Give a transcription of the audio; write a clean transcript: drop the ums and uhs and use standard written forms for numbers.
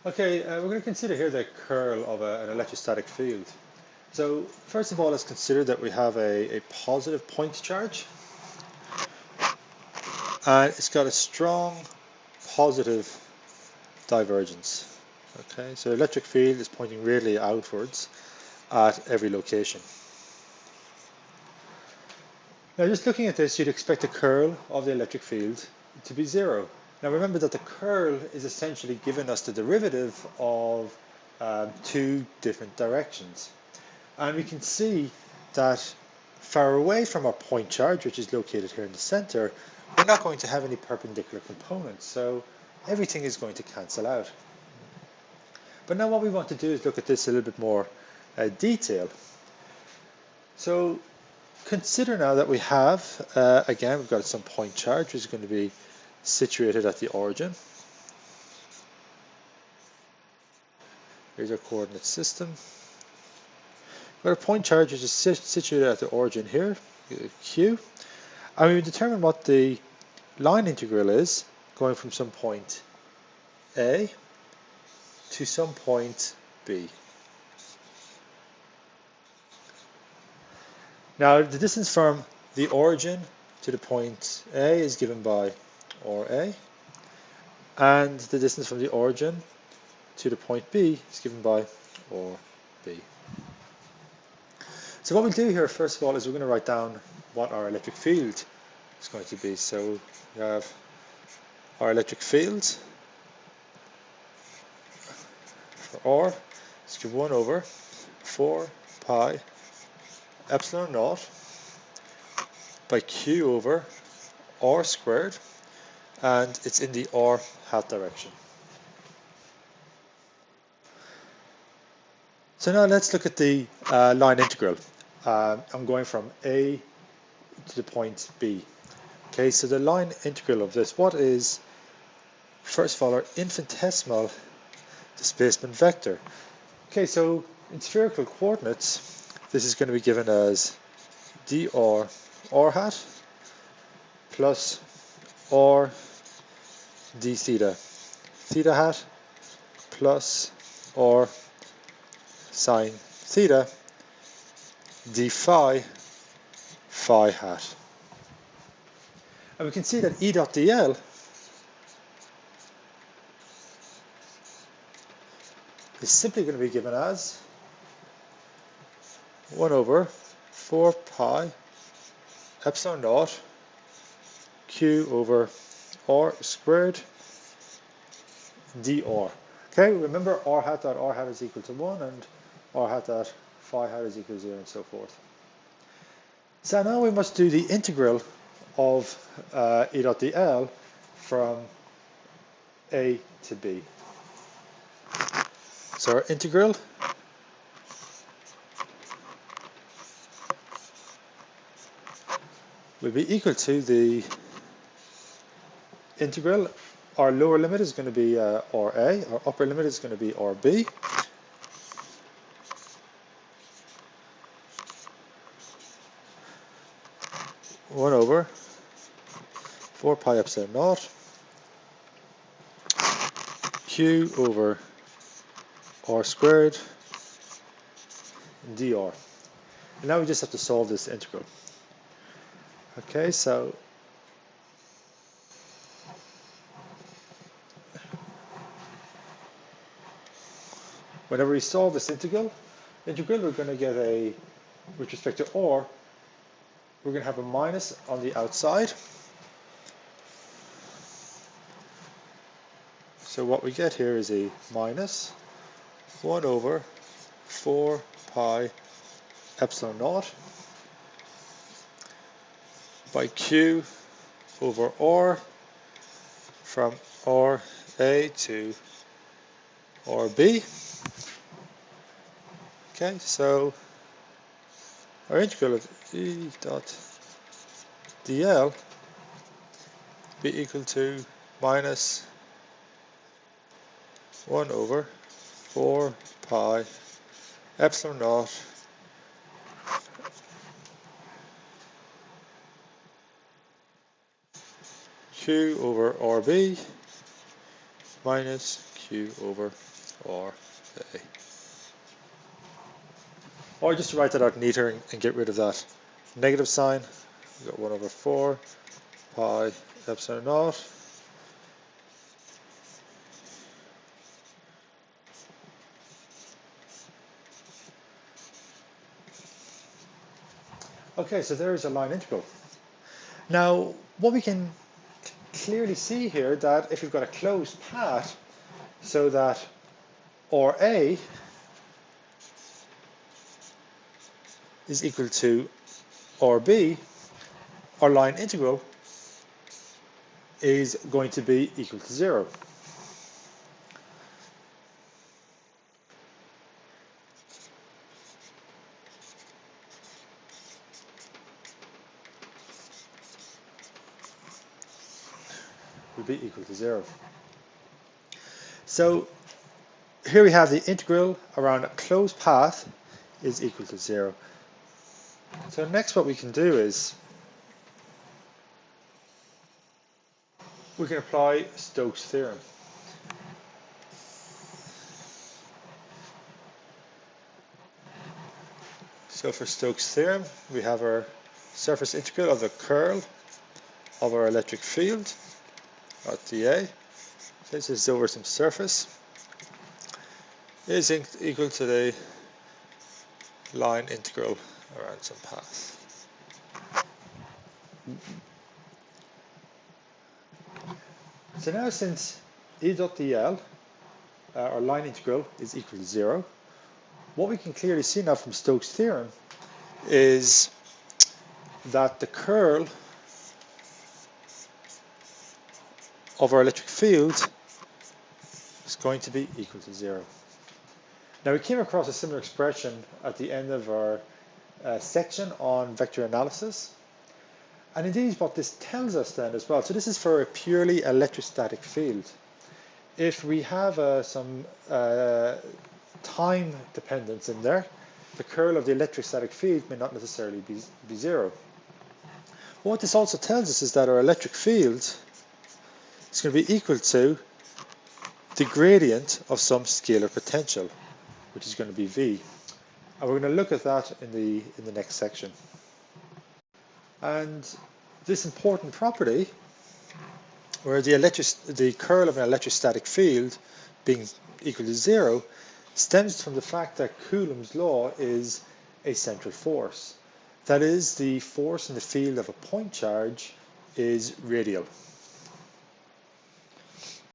Okay, we're going to consider here the curl of an electrostatic field. So first of all, let's consider that we have a positive point charge, and it's got a strong positive divergence. Okay, so electric field is pointing radially outwards at every location. Now just looking at this, you'd expect the curl of the electric field to be zero. Now remember that the curl is essentially giving us the derivative of two different directions. And we can see that far away from our point charge, which is located here in the center, we're not going to have any perpendicular components, so everything is going to cancel out. But now what we want to do is look at this a little bit more detail. So consider now that we have, again, we've got some point charge, which is going to be situated at the origin. Here's our coordinate system. We've got a point charge which is situated at the origin here, Q, and we determine what the line integral is going from some point A to some point B. Now the distance from the origin to the point A is given by RA, and the distance from the origin to the point B is given by RB. So what we'll do here first of all is we're going to write down what our electric field is going to be. So we have our electric field for R is 1 over 4 pi epsilon naught by Q over R squared, and it's in the R hat direction. So now let's look at the line integral. I'm going from A to the point B. Okay, so the line integral of this, what is, first of all, our infinitesimal displacement vector. Okay, so in spherical coordinates, this is going to be given as dr r hat plus r d theta theta hat plus r sine theta d phi phi hat. And we can see that E dot dl is simply going to be given as 1 over 4 pi epsilon naught Q over R squared dr. Okay, remember r hat dot r hat is equal to 1 and r hat dot phi hat is equal to 0 and so forth. So now we must do the integral of E dot dl from A to B. So our integral will be equal to the integral. Our lower limit is going to be RA, our upper limit is going to be RB. One over 4 pi epsilon naught Q over R squared dr. And now we just have to solve this integral. Okay, so whenever we solve this integral, we're going to get a, with respect to R, we're going to have a minus on the outside. So what we get here is a minus 1 over 4 pi epsilon naught by Q over R from RA to RB. Okay, so our integral of E dot dl be equal to minus 1 over 4 pi epsilon naught Q over RB minus Q over RA. Or just write that out neater and get rid of that negative sign. We've got 1 over 4 pi epsilon naught. Okay, so there's a line integral. Now, what we can clearly see here that if you've got a closed path, so that RA is equal to RB, our line integral is going to be equal to 0. Will be equal to 0. So here we have the integral around a closed path is equal to 0. So next what we can do is we can apply Stokes' theorem. So for Stokes' theorem, we have our surface integral of the curl of our electric field at dA. This is over some surface is equal to the line integral around some path. So now since E dot dl, our line integral, is equal to 0, what we can clearly see now from Stokes' theorem is that the curl of our electric field is going to be equal to 0. Now we came across a similar expression at the end of our section on vector analysis, and indeed what this tells us then as well, so this is for a purely electrostatic field. If we have some time dependence in there, the curl of the electrostatic field may not necessarily be 0. What this also tells us is that our electric field is going to be equal to the gradient of some scalar potential, which is going to be V. And we're going to look at that in the next section. And this important property, where the curl of an electrostatic field being equal to 0, stems from the fact that Coulomb's law is a central force. That is, the force in the field of a point charge is radial.